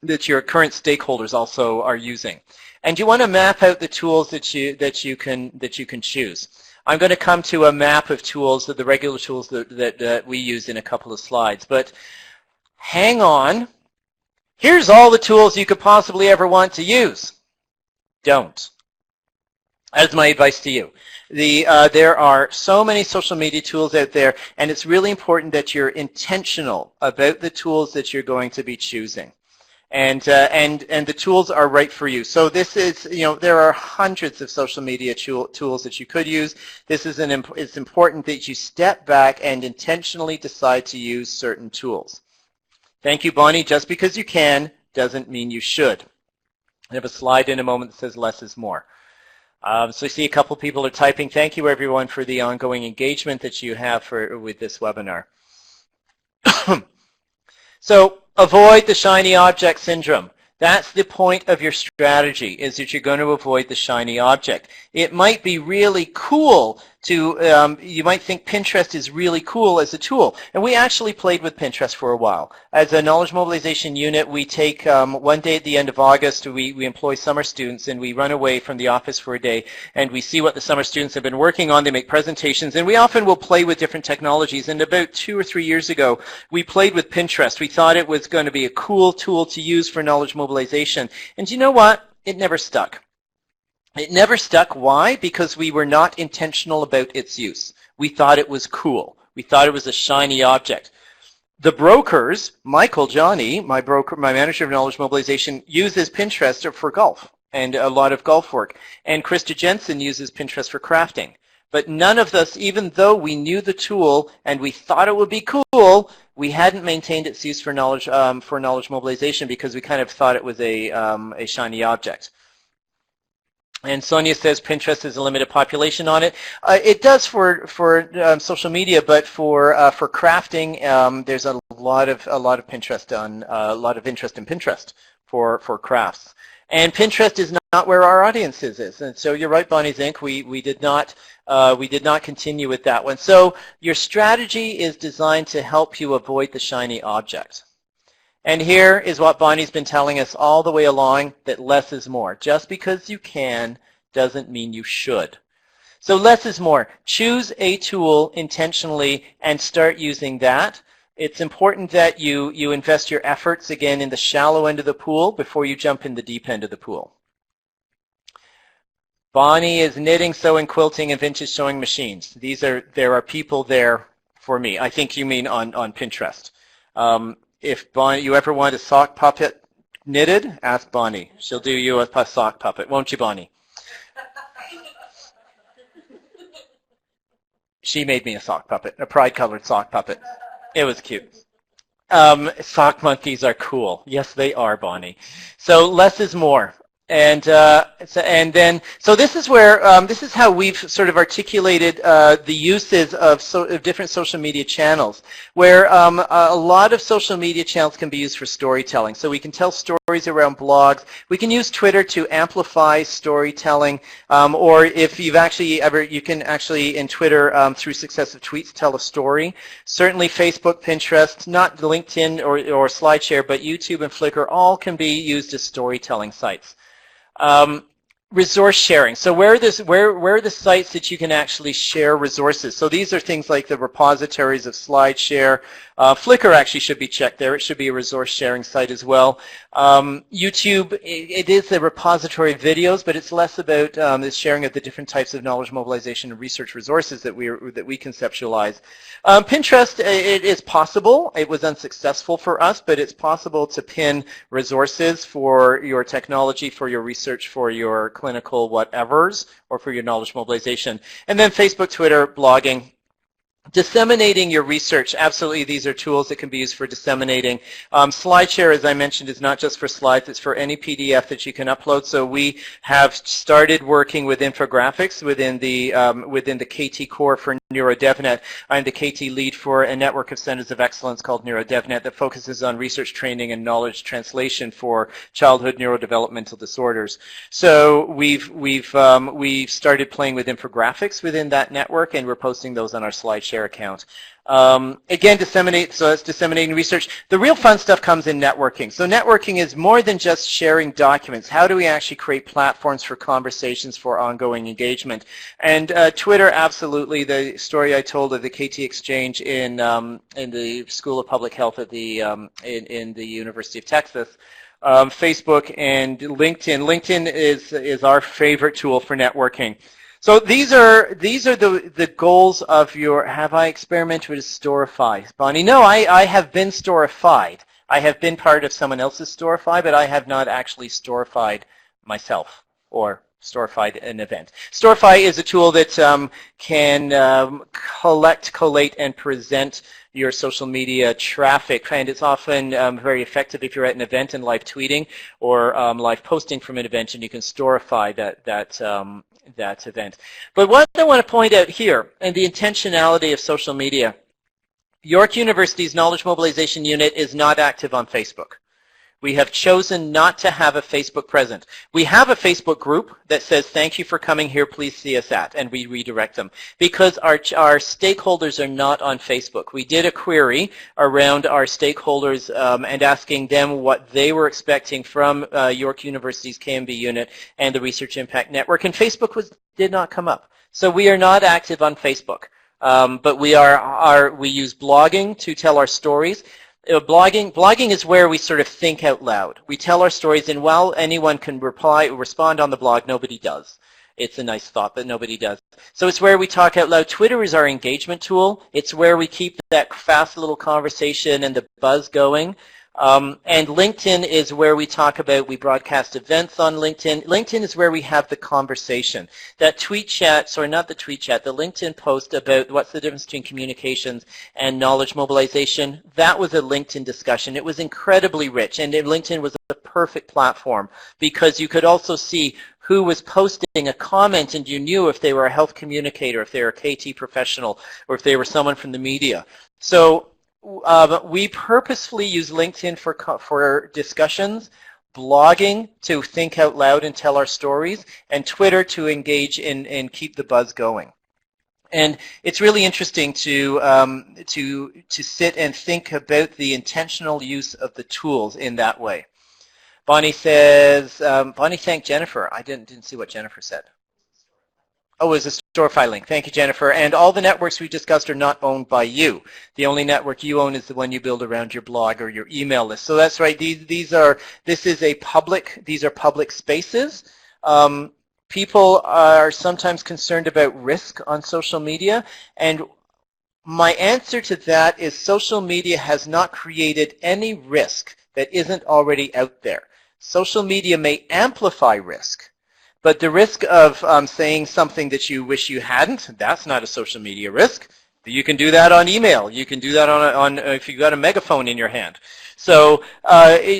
Speaker 2: current stakeholders also are using. And you want to map out the tools that you can choose. I'm going to come to a map of tools, the regular tools that we use in a couple of slides. But hang on. Here's all the tools you could possibly ever want to use. Don't. That's my advice to you. There are so many social media tools out there, and it's really important that you're intentional about the tools that you're going to be choosing. And the tools are right for you. So this is, there are hundreds of social media tools that you could use. It's important that you step back and intentionally decide to use certain tools. Thank you, Bonnie. Just because you can doesn't mean you should. I have a slide in a moment that says less is more. So I see a couple people are typing. Thank you, everyone, for the ongoing engagement that you have with this webinar. So avoid the shiny object syndrome. That's the point of your strategy, is that you're going to avoid the shiny object. It might be really cool to, you might think Pinterest is really cool as a tool. And we actually played with Pinterest for a while. As a knowledge mobilization unit, we take one day at the end of August, we employ summer students, and we run away from the office for a day, and we see what the summer students have been working on. They make presentations, and we often will play with different technologies. And about 2 or 3 years ago, we played with Pinterest. We thought it was going to be a cool tool to use for knowledge mobilization. And you know what? It never stuck. It never stuck. Why? Because we were not intentional about its use. We thought it was cool. We thought it was a shiny object. The brokers, Michael Johnny, my broker, my manager of knowledge mobilization, uses Pinterest for golf and a lot of golf work. And Krista Jensen uses Pinterest for crafting. But none of us, even though we knew the tool and we thought it would be cool, we hadn't maintained its use for knowledge mobilization because we kind of thought it was a shiny object. And Sonia says Pinterest has a limited population on it. It does for social media, but for crafting, there's a lot of Pinterest on a lot of interest in Pinterest for crafts. And Pinterest is not where our audience is. And so you're right, Bonnie Zink. We did not continue with that one. So your strategy is designed to help you avoid the shiny object. And here is what Bonnie's been telling us all the way along, that less is more. Just because you can doesn't mean you should. So less is more. Choose a tool intentionally and start using that. It's important that you invest your efforts, again, in the shallow end of the pool before you jump in the deep end of the pool. Bonnie is knitting, sewing, quilting, and vintage sewing machines. There are people there for me. I think you mean on Pinterest. If Bonnie, you ever want a sock puppet knitted, ask Bonnie. She'll do you a sock puppet, won't you, Bonnie? She made me a sock puppet, a pride-colored sock puppet. It was cute. Sock monkeys are cool. Yes, they are, Bonnie. So less is more. And so this is where this is how we've sort of articulated the uses of different social media channels, where a lot of social media channels can be used for storytelling. So we can tell stories around blogs. We can use Twitter to amplify storytelling, or if you've actually you can actually in Twitter through successive tweets tell a story. Certainly Facebook, Pinterest, not LinkedIn or SlideShare, but YouTube and Flickr all can be used as storytelling sites. Resource sharing. So where are the sites that you can actually share resources? So these are things like the repositories of SlideShare. Flickr actually should be checked there. It should be a resource sharing site as well. YouTube, it is a repository of videos, but it's less about the sharing of the different types of knowledge mobilization and research resources that we conceptualize. Pinterest, it is possible. It was unsuccessful for us, but it's possible to pin resources for your technology, for your research, for your clinical whatevers, or for your knowledge mobilization. And then Facebook, Twitter, blogging. Disseminating your research, absolutely, these are tools that can be used for disseminating. SlideShare, as I mentioned, is not just for slides, it's for any PDF that you can upload. So we have started working with infographics within the KT core for NeuroDevNet. I'm the KT lead for a network of centers of excellence called NeuroDevNet that focuses on research training and knowledge translation for childhood neurodevelopmental disorders. So we've started playing with infographics within that network, and we're posting those on our SlideShare account. Again, so it's disseminating research. The real fun stuff comes in networking. So networking is more than just sharing documents. How do we actually create platforms for conversations for ongoing engagement? And Twitter, absolutely. The story I told of the KT Exchange in the School of Public Health at the in the University of Texas. Facebook and LinkedIn. LinkedIn is our favorite tool for networking. So these are the goals of your, have I experimented with Storify? Bonnie, no, I have been Storified. I have been part of someone else's Storify, but I have not actually Storified myself or Storified an event. Storify is a tool that can collate, and present your social media traffic, and it's often very effective if you're at an event and live tweeting or live posting from an event, and you can storify that event. But what I want to point out here, and the intentionality of social media, York University's Knowledge Mobilization Unit is not active on Facebook. We have chosen not to have a Facebook present. We have a Facebook group that says, thank you for coming here, please see us at, and we redirect them. Because our stakeholders are not on Facebook. We did a query around our stakeholders and asking them what they were expecting from York University's KMB unit and the Research Impact Network, and Facebook did not come up. So we are not active on Facebook. But we use blogging to tell our stories. Blogging is where we sort of think out loud. We tell our stories, and while anyone can respond on the blog, nobody does. It's a nice thought, but nobody does. So it's where we talk out loud. Twitter is our engagement tool. It's where we keep that fast little conversation and the buzz going. And LinkedIn is where we broadcast events on LinkedIn. LinkedIn is where we have the conversation. That tweet chat, sorry, not the tweet chat, the LinkedIn post about what's the difference between communications and knowledge mobilization, that was a LinkedIn discussion. It was incredibly rich, and LinkedIn was the perfect platform because you could also see who was posting a comment, and you knew if they were a health communicator, if they were a KT professional, or if they were someone from the media. So we purposefully use LinkedIn for discussions, blogging to think out loud and tell our stories, and Twitter to engage and keep the buzz going. And it's really interesting to sit and think about the intentional use of the tools in that way. Bonnie says, Bonnie thanked Jennifer. I didn't see what Jennifer said. Oh, it was a store filing. Thank you, Jennifer. And all the networks we discussed are not owned by you. The only network you own is the one you build around your blog or your email list. So that's right. These are public spaces. People are sometimes concerned about risk on social media, and my answer to that is social media has not created any risk that isn't already out there. Social media may amplify risk. But the risk of saying something that you wish you hadn't, that's not a social media risk. You can do that on email. You can do that on if you've got a megaphone in your hand. So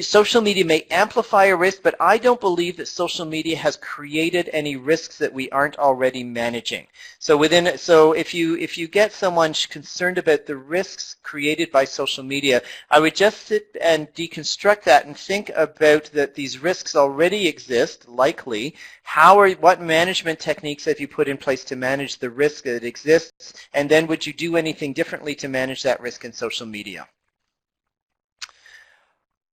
Speaker 2: social media may amplify a risk, but I don't believe that social media has created any risks that we aren't already managing. So if you get someone concerned about the risks created by social media, I would just sit and deconstruct that and think about that these risks already exist, likely. What management techniques have you put in place to manage the risk that exists, and then would you do anything differently to manage that risk in social media?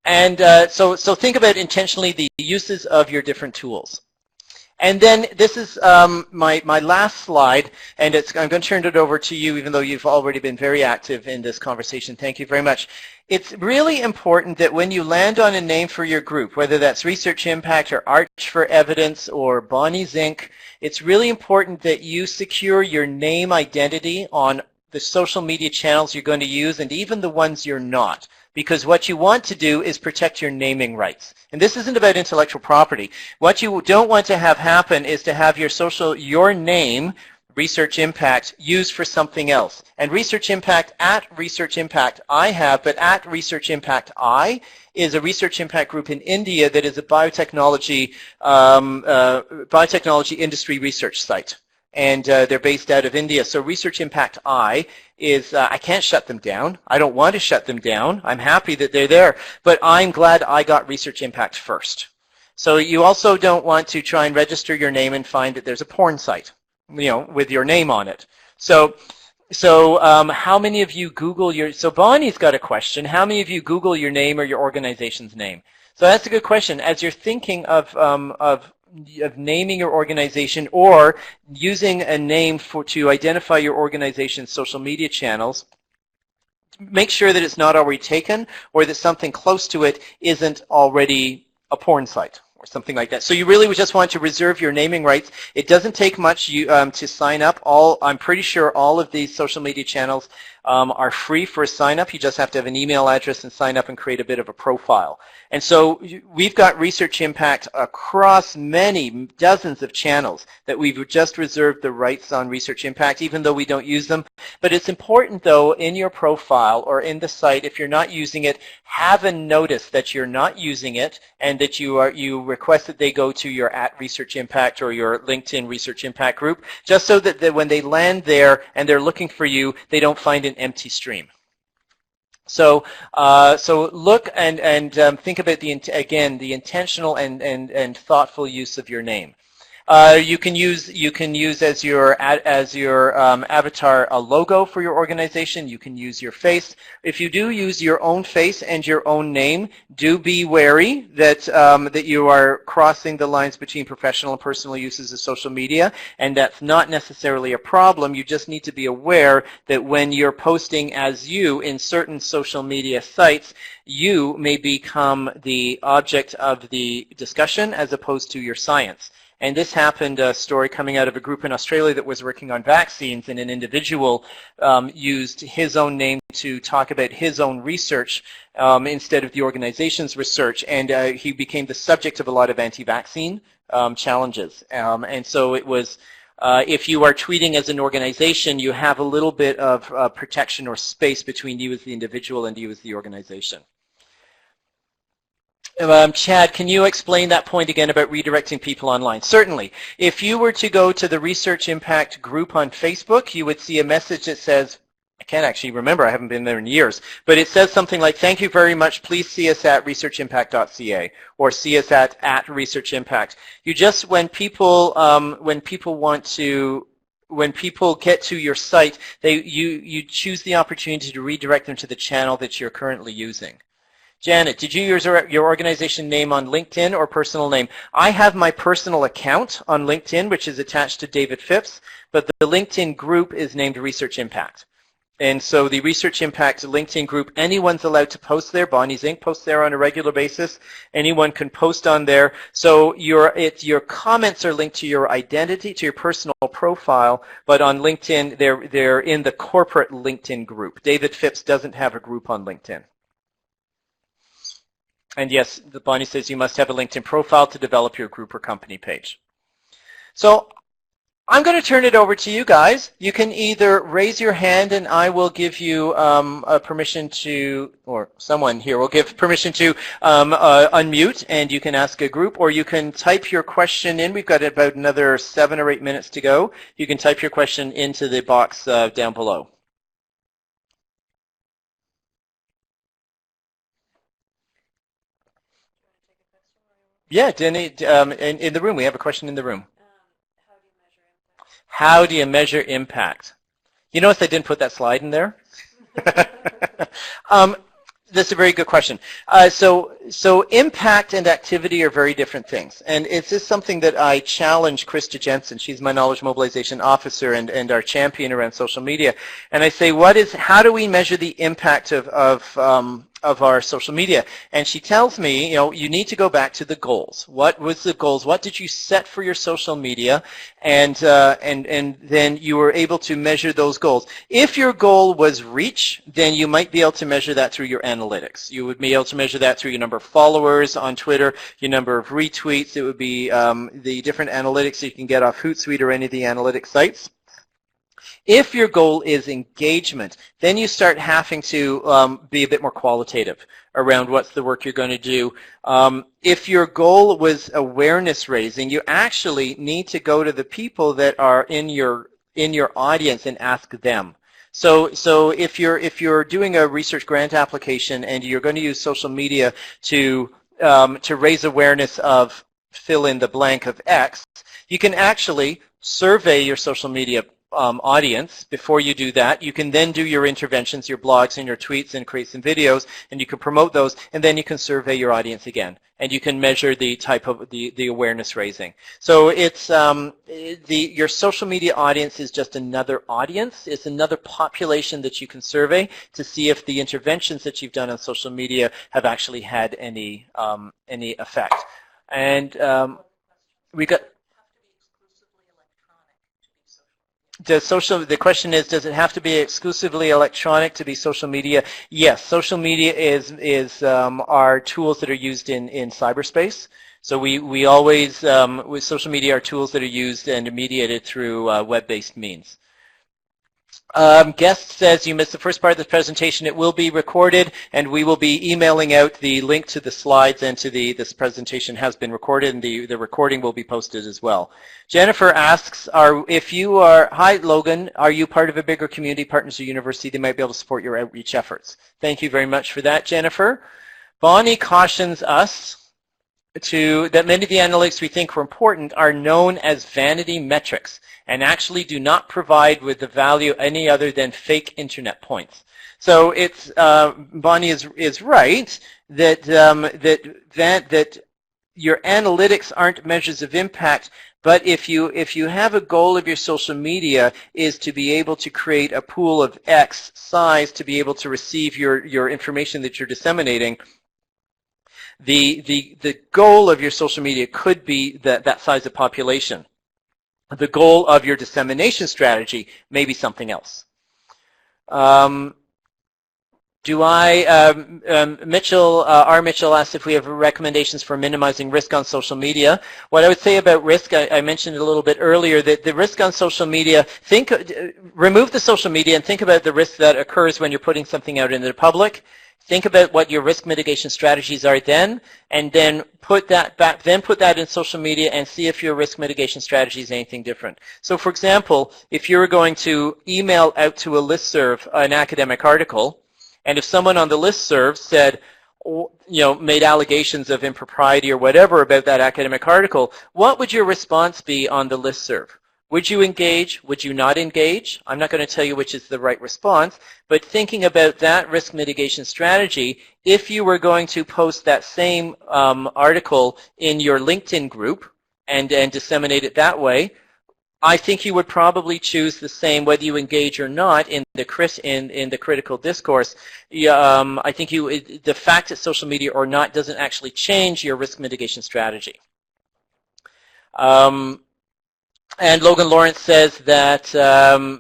Speaker 2: And so think about intentionally the uses of your different tools. And then this is my last slide, and I'm going to turn it over to you, even though you've already been very active in this conversation. Thank you very much. It's really important that when you land on a name for your group, whether that's Research Impact or Arch for Evidence or Bonnie's Inc., it's really important that you secure your name identity on the social media channels you're going to use, and even the ones you're not. Because what you want to do is protect your naming rights. And this isn't about intellectual property. What you don't want to have happen is to have your name, Research Impact, used for something else. And Research Impact at Research Impact I have, but at Research Impact I is a Research Impact group in India that is a biotechnology industry research site. And they're based out of India. So Research Impact I is, I can't shut them down. I don't want to shut them down. I'm happy that they're there. But I'm glad I got Research Impact first. So you also don't want to try and register your name and find that there's a porn site, with your name on it. So how many of you Google so Bonnie's got a question. How many of you Google your name or your organization's name? So that's a good question. As you're thinking of naming your organization or using a name to identify your organization's social media channels, make sure that it's not already taken or that something close to it isn't already a porn site or something like that. So you really would just want to reserve your naming rights. It doesn't take much to sign up. I'm pretty sure all of these social media channels are free for a sign up. You just have to have an email address and sign up and create a bit of a profile. And so we've got Research Impact across many dozens of channels that we've just reserved the rights on Research Impact, even though we don't use them. But it's important, though, in your profile or in the site, if you're not using it, have a notice that you're not using it and that you request that they go to your @Research Impact or your LinkedIn Research Impact group, just so that when they land there and they're looking for you, they don't find an empty stream. So look and think about the intentional and thoughtful use of your name. You can use as your avatar a logo for your organization. You can use your face. If you do use your own face and your own name, do be wary that that you are crossing the lines between professional and personal uses of social media, and that's not necessarily a problem. You just need to be aware that when you're posting as you in certain social media sites, you may become the object of the discussion as opposed to your science. And this happened, a story coming out of a group in Australia that was working on vaccines, and an individual used his own name to talk about his own research instead of the organization's research, and he became the subject of a lot of anti-vaccine challenges. And so it was, if you are tweeting as an organization, you have a little bit of protection or space between you as the individual and you as the organization. Chad, can you explain that point again about redirecting people online? Certainly. If you were to go to the Research Impact group on Facebook, you would see a message that says, I can't actually remember, I haven't been there in years, but it says something like, thank you very much, please see us at researchimpact.ca, or see us at researchimpact. You just, when people get to your site, you choose the opportunity to redirect them to the channel that you're currently using. Janet, did you use your organization name on LinkedIn or personal name? I have my personal account on LinkedIn, which is attached to David Phipps, but the LinkedIn group is named Research Impact. And so the Research Impact LinkedIn group, anyone's allowed to post there. Bonnie's Inc. posts there on a regular basis. Anyone can post on there. So your comments are linked to your identity, to your personal profile, but on LinkedIn, they're in the corporate LinkedIn group. David Phipps doesn't have a group on LinkedIn. And yes, Bonnie says you must have a LinkedIn profile to develop your group or company page. So I'm going to turn it over to you guys. You can either raise your hand and I will give you permission to, or someone here will give permission to unmute and you can ask a group, or you can type your question in. We've got about another 7 or 8 minutes to go. You can type your question into the box down below. Yeah, Denny, in the room. We have a question in the room. How do you measure impact? You notice I didn't put that slide in there? That's a very good question. So impact and activity are very different things. And it's just something that I challenge Krista Jensen. She's my Knowledge Mobilization Officer and our champion around social media. And I say, how do we measure the impact of our social media? And she tells me, you need to go back to the goals. What was the goals? What did you set for your social media? And then you were able to measure those goals. If your goal was reach, then you might be able to measure that through your analytics. You would be able to measure that through your number of followers on Twitter, your number of retweets. It would be the different analytics you can get off Hootsuite or any of the analytics sites. If your goal is engagement, then you start having to be a bit more qualitative around what's the work you're going to do. If your goal was awareness raising, you actually need to go to the people that are in your audience and ask them. So if you're doing a research grant application and you're going to use social media to raise awareness of fill in the blank of X, you can actually survey your social media audience before you do that. You can then do your interventions, your blogs and your tweets and create some videos, and you can promote those, and then you can survey your audience again, and you can measure the type of the awareness raising. So it's your social media audience is just another audience. It's another population that you can survey to see if the interventions that you've done on social media have actually had any effect. And we got. The question is, does it have to be exclusively electronic to be social media? Yes, social media are tools that are used in cyberspace. So we always, with social media, are tools that are used and mediated through web-based means. Guest says you missed the first part of this presentation. It will be recorded, and we will be emailing out the link to the slides and to this presentation has been recorded, and the recording will be posted as well. Jennifer asks, hi Logan, are you part of a bigger community, partners or university that might be able to support your outreach efforts? Thank you very much for that, Jennifer. Bonnie cautions us that many of the analytics we think were important are known as vanity metrics and actually do not provide with the value any other than fake internet points. So it's Bonnie is right that that your analytics aren't measures of impact, but if you have a goal of your social media is to be able to create a pool of X size to be able to receive your information that you're disseminating, the goal of your social media could be that size of population. The goal of your dissemination strategy may be something else. Mitchell, R. Mitchell asked if we have recommendations for minimizing risk on social media. What I would say about risk, I mentioned it a little bit earlier, that the risk on social media, remove the social media and think about the risk that occurs when you're putting something out into the public. Think about what your risk mitigation strategies are then, and then put that back, then put that in social media and see if your risk mitigation strategy is anything different. So for example, if you were going to email out to a listserv an academic article, and if someone on the listserv said, made allegations of impropriety or whatever about that academic article, what would your response be on the listserv? Would you engage? Would you not engage? I'm not going to tell you which is the right response, but thinking about that risk mitigation strategy, if you were going to post that same article in your LinkedIn group and disseminate it that way, I think you would probably choose the same whether you engage or not in the critical discourse. I think the fact that social media or not doesn't actually change your risk mitigation strategy. And Logan Lawrence says that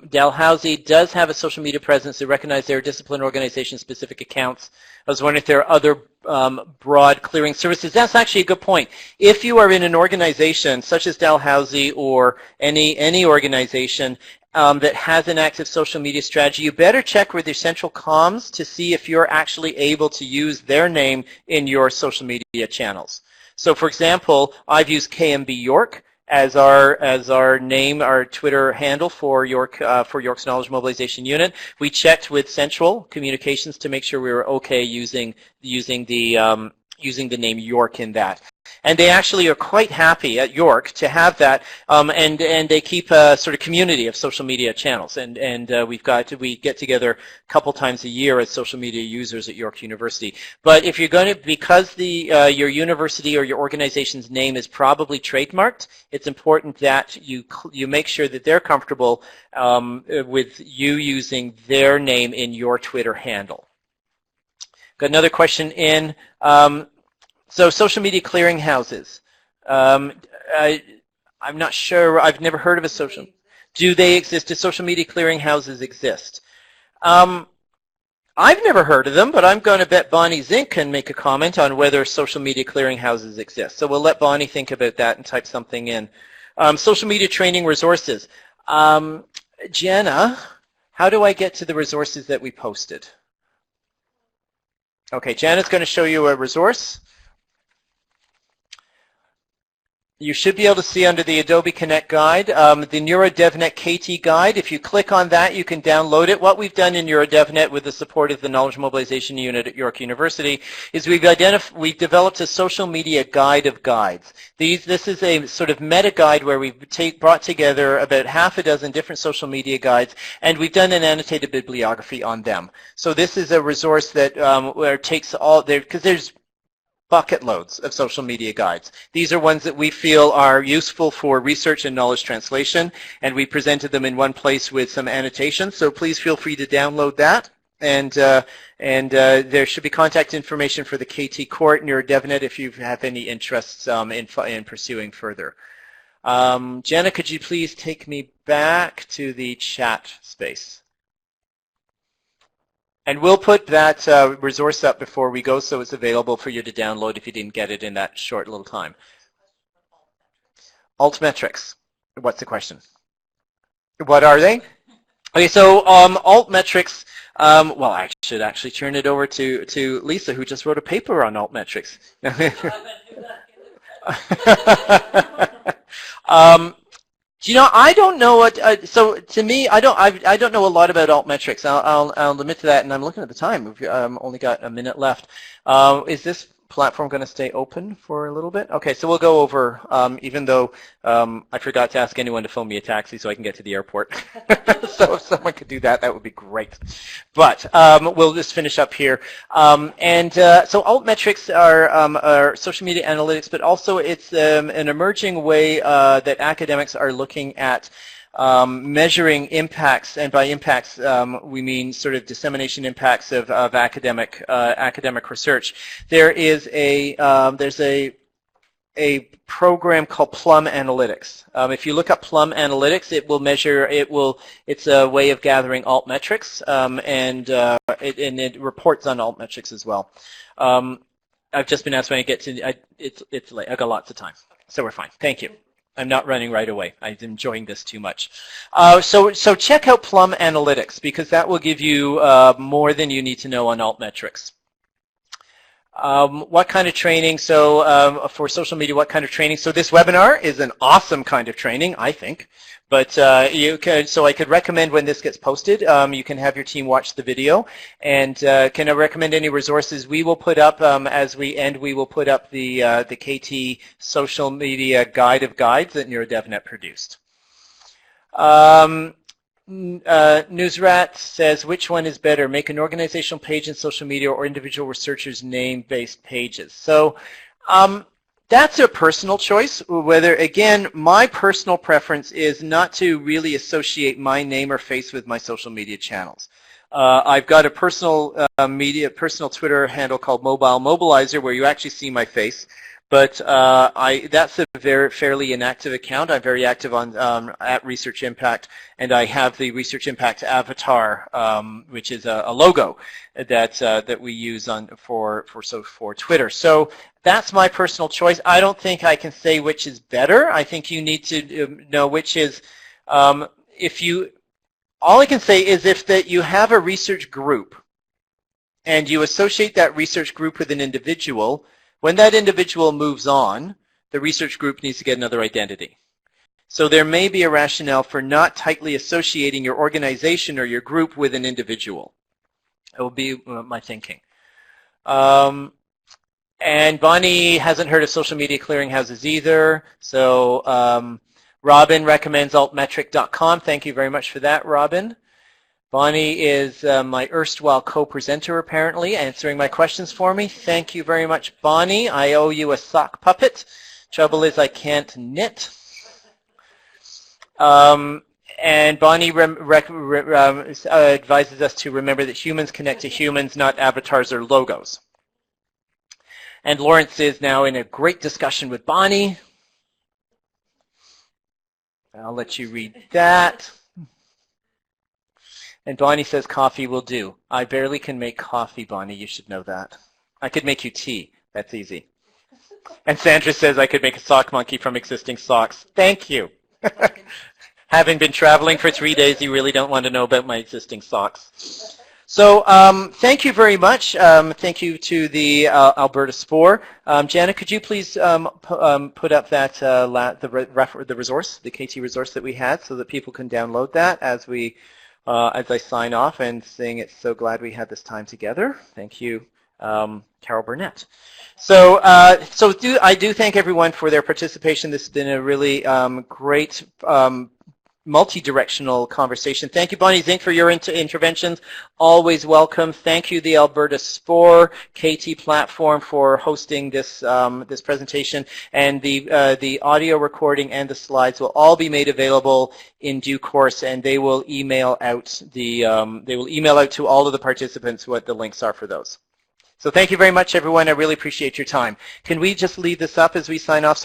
Speaker 2: Dalhousie does have a social media presence. They recognize their discipline organization-specific accounts. I was wondering if there are other broad clearing services. That's actually a good point. If you are in an organization such as Dalhousie or any organization that has an active social media strategy, you better check with your central comms to see if you're actually able to use their name in your social media channels. So, for example, I've used KMB York as our name, our Twitter handle for York's Knowledge Mobilization Unit. We checked with Central Communications to make sure we were okay using the name York in that. And they actually are quite happy at York to have that, and they keep a sort of community of social media channels, and we get together a couple times a year as social media users at York University. But if you're going to, because your university or your organization's name is probably trademarked, it's important that you make sure that they're comfortable with you using their name in your Twitter handle. Got another question in. So social media clearinghouses. I'm not sure. I've never heard of a social. Do they exist? Do social media clearinghouses exist? I've never heard of them, but I'm going to bet Bonnie Zink can make a comment on whether social media clearinghouses exist. So we'll let Bonnie think about that and type something in. Social media training resources. Jenna, how do I get to the resources that we posted? Okay, Jenna's going to show you a resource. You should be able to see under the Adobe Connect guide, the NeuroDevNet KT guide. If you click on that, you can download it. What we've done in NeuroDevNet with the support of the Knowledge Mobilization Unit at York University is we've developed a social media guide of guides. This is a sort of meta guide where we've brought together about half a dozen different social media guides, and we've done an annotated bibliography on them. So this is a resource that where it takes all there, because there's bucket loads of social media guides. These are ones that we feel are useful for research and knowledge translation, and we presented them in one place with some annotations, so please feel free to download that. And there should be contact information for the KT Court, NeuroDevNet, if you have any interests in pursuing further. Jenna, could you please take me back to the chat space? And we'll put that resource up before we go so it's available for you to download if you didn't get it in that short little time. Altmetrics. What's the question? What are they? Okay, so altmetrics, well, I should actually turn it over to Lisa, who just wrote a paper on altmetrics. I don't know what. So to me, I don't know a lot about altmetrics. I'll admit to that, and I'm looking at the time. We've only got a minute left. Is this platform going to stay open for a little bit? Okay, so we'll go over, even though I forgot to ask anyone to phone me a taxi so I can get to the airport. So if someone could do that, that would be great. But we'll just finish up here. So altmetrics are social media analytics, but also it's an emerging way that academics are looking at measuring impacts, and by impacts we mean sort of dissemination impacts of academic research. There's a program called Plum Analytics. If you look up Plum Analytics, it's a way of gathering altmetrics, and it reports on altmetrics as well. I've just been asked when I get to it's late. I've got lots of time, so we're fine. Thank you. I'm not running right away. I'm enjoying this too much. So check out Plum Analytics, because that will give you more than you need to know on altmetrics. What kind of training? So for social media, what kind of training? So this webinar is an awesome kind of training, I think. But so I could recommend when this gets posted, you can have your team watch the video. And can I recommend any resources we will put up as we end? We will put up the KT social media guide of guides that NeuroDevNet produced. Newsrat says, which one is better, make an organizational page in social media or individual researchers' name-based pages? So that's a personal choice. Whether, again, my personal preference is not to really associate my name or face with my social media channels. I've got a personal Twitter handle called Mobile Mobilizer where you actually see my face. But that's a fairly inactive account. I'm very active on at Research Impact, and I have the Research Impact avatar, which is a logo that we use for Twitter. So that's my personal choice. I don't think I can say which is better. I think you need to know which is. All I can say is that you have a research group, and you associate that research group with an individual. When that individual moves on, the research group needs to get another identity. So there may be a rationale for not tightly associating your organization or your group with an individual. It will be my thinking. And Bonnie hasn't heard of social media clearinghouses either. So Robin recommends altmetric.com. Thank you very much for that, Robin. Bonnie is my erstwhile co-presenter, apparently, answering my questions for me. Thank you very much, Bonnie. I owe you a sock puppet. Trouble is I can't knit. And Bonnie advises us to remember that humans connect to humans, not avatars or logos. And Lawrence is now in a great discussion with Bonnie. I'll let you read that. And Bonnie says coffee will do. I barely can make coffee, Bonnie. You should know that. I could make you tea. That's easy. And Sandra says I could make a sock monkey from existing socks. Thank you. Having been traveling for 3 days, you really don't want to know about my existing socks. So thank you very much. Thank you to the Alberta SPOR. Janet, could you please put up that the resource, the KT resource that we had, so that people can download that as I sign off and saying it's so glad we had this time together. Thank you, Carol Burnett. So I do thank everyone for their participation. This has been a really great multi-directional conversation. Thank you, Bonnie Zink, for your interventions. Always welcome. Thank you, the Alberta SPOR KT platform, for hosting this this presentation. And the audio recording and the slides will all be made available in due course, and they will email out to all of the participants what the links are for those. So thank you very much, everyone. I really appreciate your time. Can we just leave this up as we sign off? So